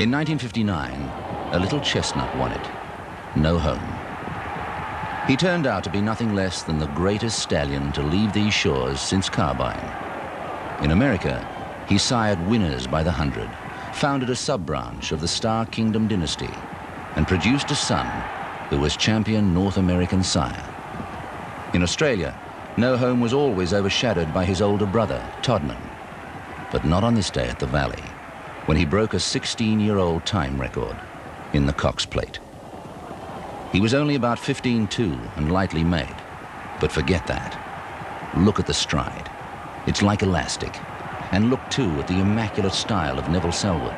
In 1959, a little chestnut won it. No Home. He turned out to be nothing less than the greatest stallion to leave these shores since Carbine. In America, he sired winners by the 100, founded a sub-branch of the Star Kingdom dynasty, and produced a son who was champion North American sire. In Australia, No Home was always overshadowed by his older brother, Todman, but not on this day at the Valley, when he broke a 16-year-old time record in the Cox Plate. He was only about 15'2" and lightly made, but forget that. Look at the stride. It's like elastic. And look too at the immaculate style of Neville Selwood.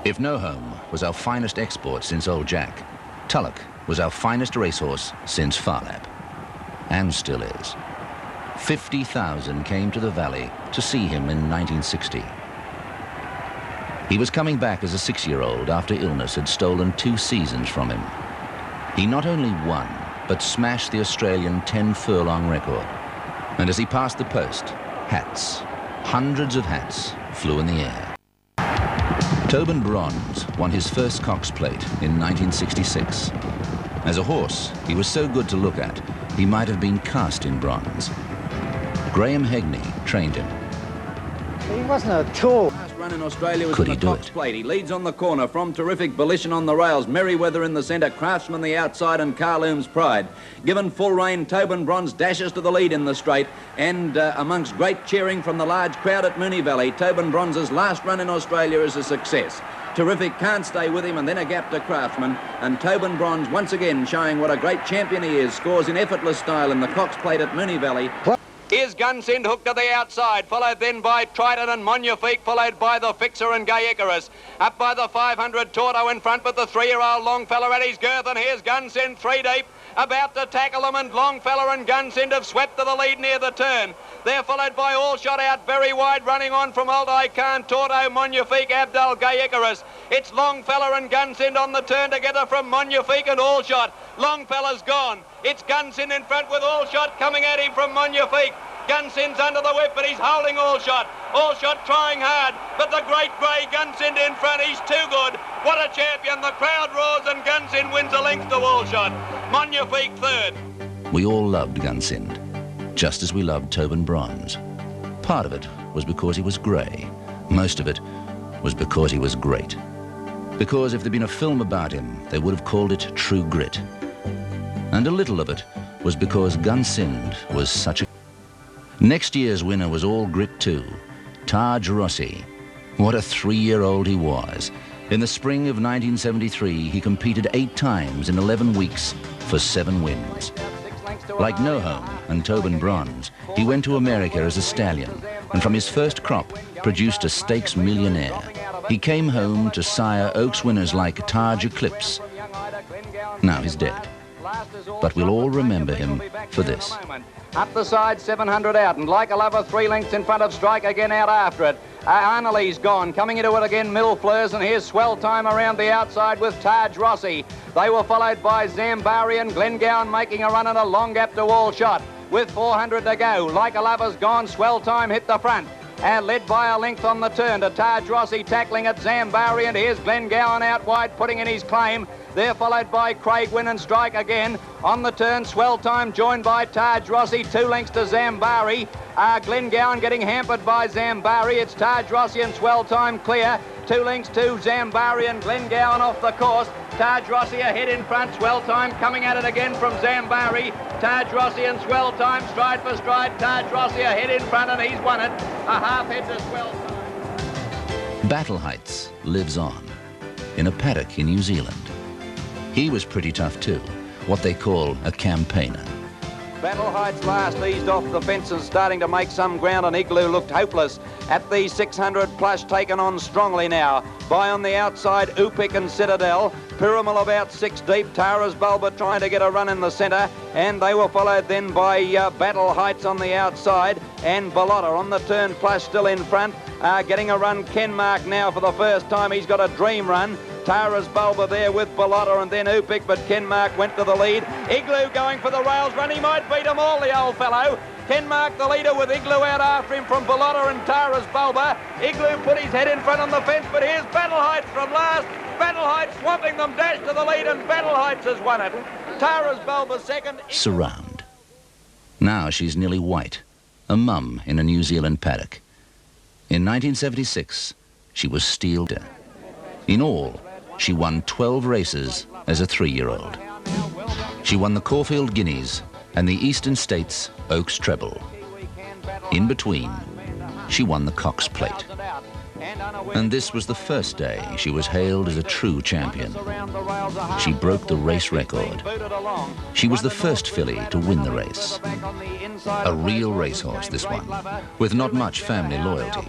If No Home was our finest export since Old Jack, Tulloch was our finest racehorse since Farlap, and still is. 50,000 came to the Valley to see him in 1960. He was coming back as a 6-year-old after illness had stolen 2 seasons from him. He not only won, but smashed the Australian 10-furlong record. And as he passed the post, hats, hundreds of hats, flew in the air. Tobin Bronze won his first Cox Plate in 1966. As a horse, he was so good to look at, he might have been cast in bronze. Graham Hegney trained him. He wasn't a tool. Last run in Australia was Could in he the do Cox it? Plate. He leads on the corner from Terrific Volition on the rails, Merryweather in the centre, Craftsman the outside, and Carloom's Pride. Given full rein, Tobin Bronze dashes to the lead in the straight, and amongst great cheering from the large crowd at Moonee Valley, Tobin Bronze's last run in Australia is a success. Terrific can't stay with him, and then a gap to Craftsman, and Tobin Bronze once again showing what a great champion he is, scores in effortless style in the Cox Plate at Moonee Valley. Here's Gunsynd hooked to the outside, followed then by Trident and Magnifique, followed by the Fixer and Gay Icarus. Up by the 500, Torto in front, but the 3-year-old Longfellow at his girth, and here's Gunsynd 3 deep, about to tackle them, and Longfellow and Gunsynd have swept to the lead near the turn. They're followed by All Shot out very wide, running on from Old Icon, Torto, Magnifique, Abdul, Gay Icarus. It's Longfellow and Gunsynd on the turn together from Magnifique and All Shot. Longfellow's gone. It's Gunsynd in front with All Shot coming at him from Magnifique. Gunsynd's under the whip, but he's holding All Shot. All Shot trying hard, but the great grey Gunsynd in front, he's too good. What a champion, the crowd roars and Gunsynd wins a length to All Shot. Magnifique third. We all loved Gunsynd, just as we loved Tobin Bronze. Part of it was because he was grey. Most of it was because he was great. Because if there'd been a film about him, they would have called it True Grit. And a little of it was because Gunsynd was such a... Next year's winner was all grit too, Taj Rossi. What a 3-year-old he was. In the spring of 1973, he competed 8 times in 11 weeks for 7 wins. Like No Home and Tobin Bronze, he went to America as a stallion, and from his first crop produced a stakes millionaire. He came home to sire Oaks winners like Taj Eclipse. Now he's dead, but we'll all remember him for this. Up the side, 700 out, and Like a Lover 3 lengths in front of Strike again out after it. Arnolly's gone, coming into it again, Millfleurs, and here's Swell Time around the outside with Taj Rossi. They were followed by Zambari and Glengowan making a run and a long gap to All Shot. With 400 to go, Like a Lover's gone, Swell Time hit the front. And led by a length on the turn to Taj Rossi tackling at Zambari, and here's Glengowan out wide putting in his claim. They're followed by Craig Wynn and Strike again. On the turn, Swell Time joined by Taj Rossi, 2 lengths to Zambari. Glengowan getting hampered by Zambari. It's Taj Rossi and Swell Time clear. 2 lengths to Zambari and Glengowan off the course. Taj Rossi ahead in front, Swell Time coming at it again from Zambari. Taj Rossi and Swell Time stride for stride. Taj Rossi ahead in front and he's won it. A half head to Swell Time. Battle Heights lives on in a paddock in New Zealand. He was pretty tough too, what they call a campaigner. Battle Heights last eased off the fences, starting to make some ground, and Igloo looked hopeless. At the 600 plus, taken on strongly now. By on the outside, Upik and Citadel. Pyramid about 6 deep. Tara's Bulba trying to get a run in the centre, and they were followed then by Battle Heights on the outside, and Bellotta on the turn plus still in front. Getting a run, Kenmark now for the first time. He's got a dream run. Tara's Bulba there with Bellotta and then Upik, but Kenmark went to the lead. Igloo going for the rails run. He might beat them all, the old fellow. Ken Mark the leader with Igloo out after him from Bellotta and Tara's Bulba. Igloo put his head in front on the fence, but here's Battle Heights from last. Battle Heights swamping them, dash to the lead, and Battle Heights has won it. Tara's Bulba second. Surround. Now she's nearly white, a mum in a New Zealand paddock. In 1976, she was steeled. In all, she won 12 races as a 3-year-old. She won the Caulfield Guineas and the Eastern States Oaks Treble. In between, she won the Cox Plate. And this was the first day she was hailed as a true champion. She broke the race record. She was the first filly to win the race. A real racehorse, this one, with not much family loyalty.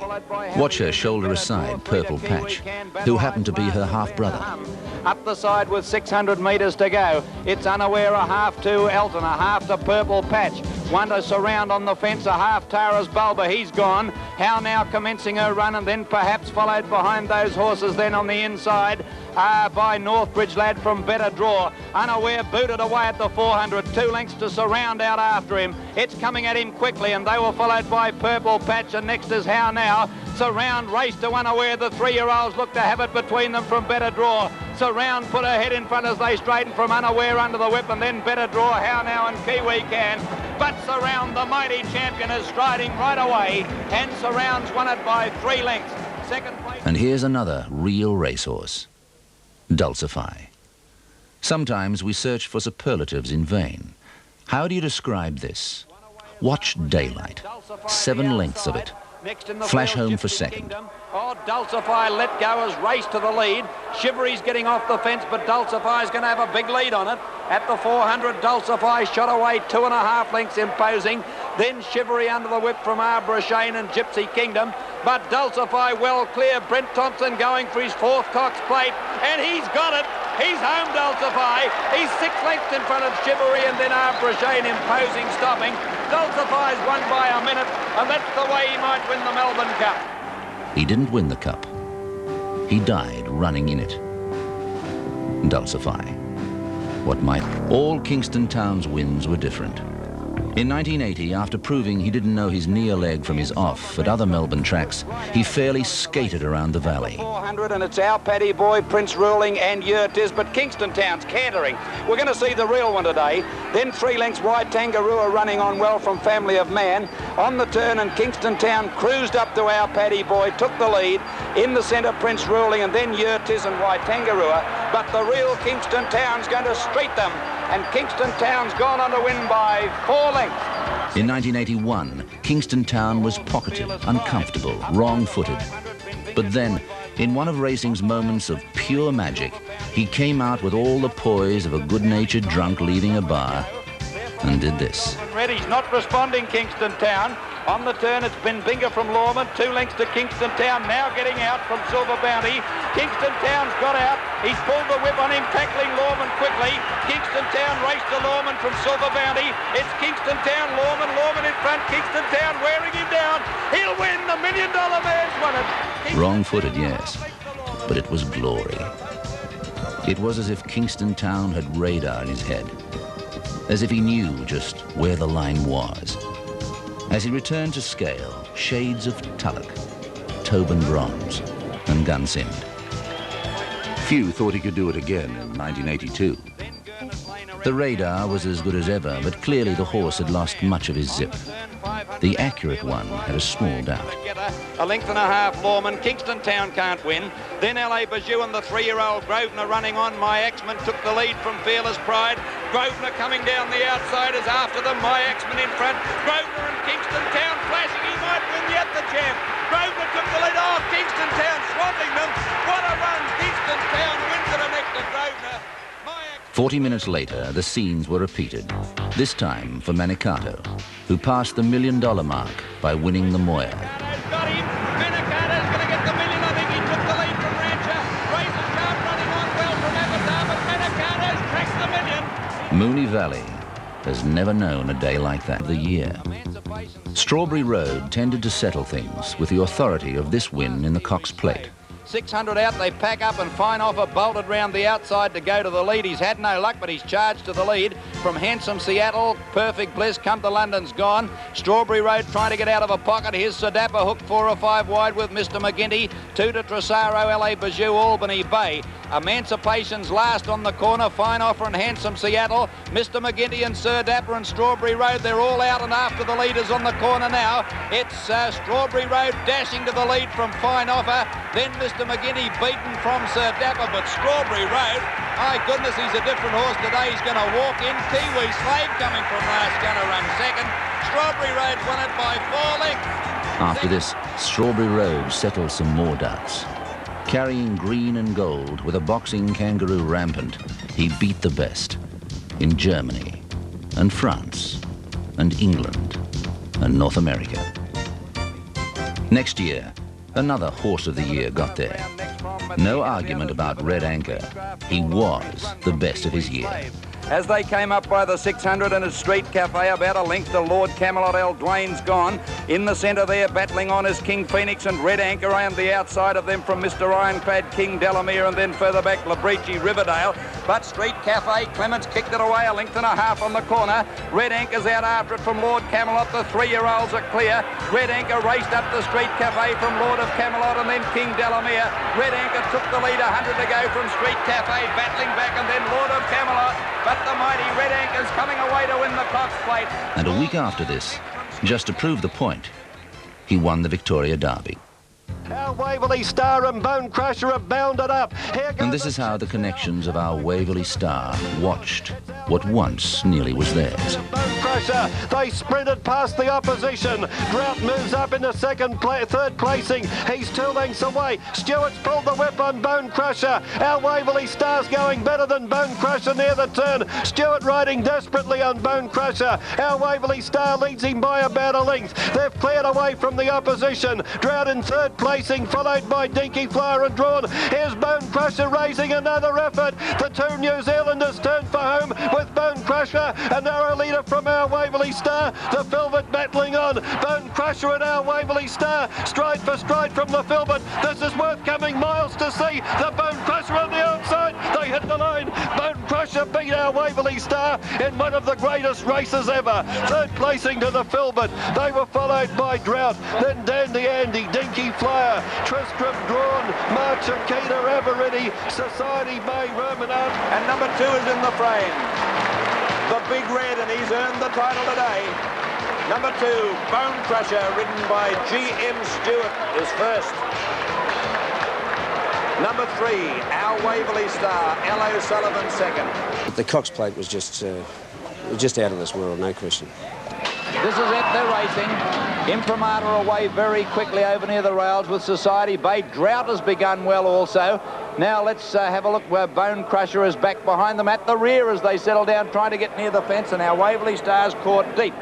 Watch her shoulder aside Purple Patch, who happened to be her half-brother. Up the side with 600 metres to go. It's Unaware, a half to Elton, a half to Purple Patch. One to Surround on the fence, a half Tara's Bulba, he's gone. How now commencing her run, and then perhaps followed behind those horses then on the inside by Northbridge Lad from Better Draw. Unaware booted away at the 400, 2 lengths to Surround out after him. It's coming at him quickly, and they were followed by Purple Patch, and next is How Now. Surround race to Unaware. The 3-year-olds look to have it between them from Better Draw. Surround put her head in front as they straighten from Unaware under the whip, and then Better Draw, How Now and Kiwi Can. But Surround, the mighty champion, is striding right away, and Surround's won it by 3 lengths. Second place. And here's another real racehorse, Dulcify. Sometimes we search for superlatives in vain. How do you describe this? Watch Daylight, 7 lengths of it. Flash home for second. Oh, Dulcify let go as race to the lead. Shivery's getting off the fence, but Dulcify's going to have a big lead on it. At the 400, Dulcify shot away 2.5 lengths, imposing. Then Shivery under the whip from Arbor Shane and Gypsy Kingdom. But Dulcify well clear. Brent Thompson going for his 4th Cox Plate, and he's got it. He's home, Dulcify. He's 6 lengths in front of Shivery, and then Arbor Shane imposing, stopping. Dulcify's won by a minute, and that's the way he might win the Melbourne Cup. He didn't win the Cup. He died running in it. Dulcify. What might... All Kingston Town's wins were different. In 1980, after proving he didn't know his near leg from his off at other Melbourne tracks, he fairly skated around the valley. 400, and it's our Paddy Boy, Prince Ruling and Yurtis, but Kingston Town's cantering. We're going to see the real one today. Then 3 lengths wide, Tangaroo running on well from Family of Man. On the turn, and Kingston Town cruised up to our Paddy Boy, took the lead. In the centre, Prince Ruling, and then Yurtis and White Tangaroo. But the real Kingston Town's going to street them. And Kingston Town's gone on to win by 4 lengths. In 1981, Kingston Town was pocketed, uncomfortable, wrong-footed. But then, in one of racing's moments of pure magic, he came out with all the poise of a good-natured drunk leaving a bar and did this. Reddy's not responding, Kingston Town. On the turn, it's been Binga from Lorman, 2 lengths to Kingston Town, now getting out from Silver Bounty. Kingston Town's got out, he's pulled the whip on him, tackling Lorman quickly. Kingston Town raced to Lorman from Silver Bounty. It's Kingston Town, Lorman in front, Kingston Town wearing him down. He'll win, the $1 Million Man's won it. Wrong-footed, yes, but it was glory. It was as if Kingston Town had radar in his head, as if he knew just where the line was. As he returned to scale, shades of Tulloch, Tobin Bronze, and Gunsynd. Few thought he could do it again in 1982. The radar was as good as ever, but clearly the horse had lost much of his zip. The accurate one had a small doubt. 1.5 lengths, Lorman. Kingston Town can't win. Then LA Bajou and the 3-year-old Grosvenor running on. My Axman took the lead from Fearless Pride. Grosvenor coming down the outside is after them. My Axman in front. Grosvenor and Kingston Town flashing. He might win yet, the champ. Grosvenor took the lead. Oh, Kingston Town swamping them. What a run. Kingston Town wins it next to Grosvenor. 40 minutes later, the scenes were repeated, this time for Manicato, who passed the $1 million mark by winning the Moya. Got him. Manicato's going to get the $1 million. I think he took the lead from Rancher. Razor Sharp running on well from Avatar, but Manicato's cracked the $1 million. Moonee Valley has never known a day like that of the year. Strawberry Road tended to settle things with the authority of this win in the Cox Plate. 600 out, they pack up, and Fine Offer bolted round the outside to go to the lead. He's had no luck, but he's charged to the lead. from Handsome Seattle. Perfect Bliss, Come to London's gone. Strawberry Road trying to get out of a pocket. Here's Sadappa hooked 4 or 5 wide with Mr. McGinty. 2 to Tressaro, LA Bijou, Albany Bay. Emancipation's last on the corner. Fine Offer and Handsome Seattle. Mr. McGinty and Sir Dapper and Strawberry Road. They're all out and after the leaders on the corner now. It's Strawberry Road dashing to the lead from Fine Offer. Then Mr. McGinty beaten from Sir Dapper, but Strawberry Road, my goodness, he's a different horse today. He's going to walk in. Kiwi Slave coming from last, going to run second. Strawberry Road won it by 4 lengths. After this, Strawberry Road settled some more doubts. Carrying green and gold with a boxing kangaroo rampant, he beat the best in Germany and France and England and North America. Next year, another Horse of the Year got there. No argument about Red Anchor. He was the best of his year. As they came up by the 600 in a Street Cafe, about a length to Lord Camelot. El Dwayne's gone. In the centre there, battling on is King Phoenix and Red Anchor around the outside of them from Mr. Ironclad King Delamere, and then further back Labrici Riverdale. But Street Cafe, Clements kicked it away a length and a half on the corner. Red Anchor's out after it from Lord Camelot. The 3-year-olds are clear. Red Anchor raced up the Street Cafe from Lord of Camelot and then King Delamere. Red Anchor took the lead, 100 to go from Street Cafe, battling back, and then Lord of Camelot. But the mighty Red Anchor's coming away to win the Cox Plate. And a week after this, just to prove the point, he won the Victoria Derby. Our Waverley Star and Bone Crusher have bounded up. And this is how the connections of our Waverley Star watched what once nearly was theirs. Bone Crusher, they sprinted past the opposition. Drought moves up in the third placing. He's 2 lengths away. Stewart's pulled the whip on Bone Crusher. Our Waverley Star's going better than Bone Crusher near the turn. Stewart riding desperately on Bone Crusher. Our Waverley Star leads him by about a length. They've cleared away from the opposition. Drought in third placing, followed by Dinky Flyer and Drawn. Here's Bone Crusher raising another effort. The 2 New Zealanders turn for home with Bone Crusher, a narrow leader from our Waverley Star. The Filbert battling on. Bone Crusher and our Waverley Star, stride for stride from the Filbert. This is worth coming miles to see. The Bone Crusher on the outside. They hit the line. Bone Crusher beat our Waverley Star in one of the greatest races ever. Third placing to the Filbert. They were followed by Drought, then Dandy Andy, Dinky Flyer, Tristram Drawn, March Akita, Aberrini, Society Bay, Romanard. And number 2 is in the frame. The Big Red, and he's earned the title today. Number 2, Bone Crusher, ridden by G.M. Stewart, is first. Number 3, Our Waverley Star, L. O'Sullivan second. The Cox Plate was just out of this world, no question. This is it, they're racing. Imprimatur away very quickly over near the rails with Society Bay. Drought has begun well also. Now let's have a look where Bone Crusher is back behind them at the rear as they settle down trying to get near the fence, and our Waverley Star's caught deep.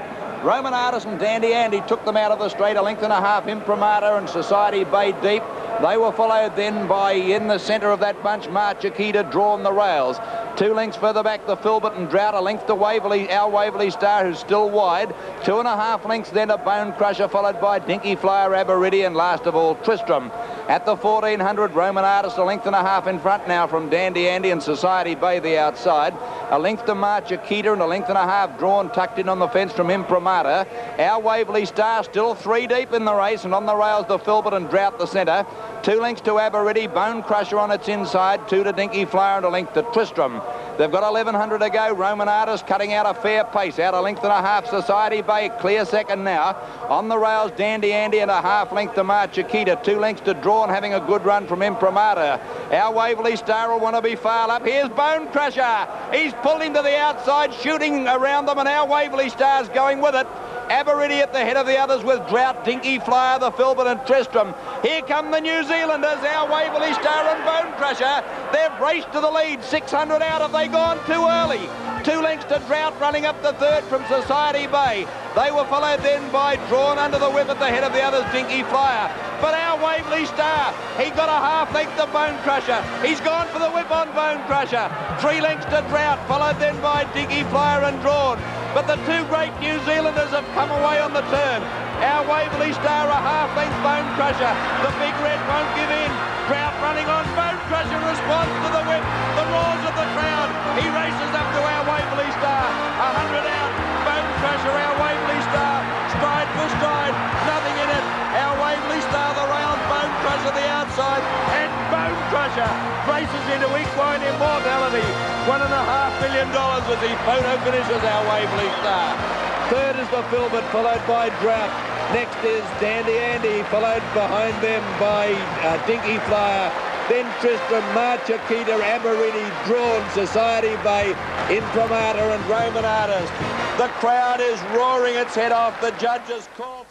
Roman Artist and Dandy Andy took them out of the straight, a length and a half. Imprimatur and Society Bay deep. They were followed then by, in the centre of that bunch, March Akita drawn the rails. 2 lengths further back, the Filbert and Drought, a length to Waverley, our Waverley Star, who's still wide. 2.5 lengths then a Bone Crusher, followed by Dinky Flyer, Aberrini, and last of all, Tristram. At the 1400, Roman Artist, a length and a half in front now from Dandy Andy and Society Bay the outside. A length to March Akita and a length and a half drawn, tucked in on the fence from Imprimatur. Our Waverley Star still 3 deep in the race, and on the rails, the Filbert and Drought the centre. 2 lengths to Aberrini, Bone Crusher on its inside, 2 to Dinky Flyer and a length to Tristram. They've got 1100 to go. Roman Artist cutting out a fair pace, out a length and a half. Society Bay clear second now. On the rails, Dandy Andy and a half length to March Akita. 2 lengths to Drawn, having a good run from Imprimatur. Our Waverley Star will want to be far up. Here's Bone Crusher. He's pulled into the outside, shooting around them, and our Waverley Star's going with it. Aberrini at the head of the others with Drought, Dinky Flyer, the Filbert and Tristram. Here come the New Zealanders, our Waverley Star and Bone Crusher. They've raced to the lead, 600 out. Have they gone too early? 2 lengths to Drought, running up the third from Society Bay. They were followed then by Drawn under the whip at the head of the others, Dinky Flyer. But our Waverley Star, he got a half length to Bone Crusher. He's gone for the whip on Bone Crusher. 3 lengths to Drought, followed then by Dinky Flyer and Drawn. But the 2 great New Zealanders have come away on the turn. Our Waverley Star, a half-length Bone Crusher. The Big Red won't give in. Drought running on. Bone Crusher responds to the whip. The roars of the crowd. He races up to our Waverley Star. Crusher races into equine immortality. $1.5 million as he photo finishes our Waverley Star. Third is the Filbert, followed by Drought. Next is Dandy Andy, followed behind them by Dinky Flyer. Then Tristram, Marchakita, Amarini, Drawn, Society Bay, Imprimatur and Roman Artist. The crowd is roaring its head off. The judges call.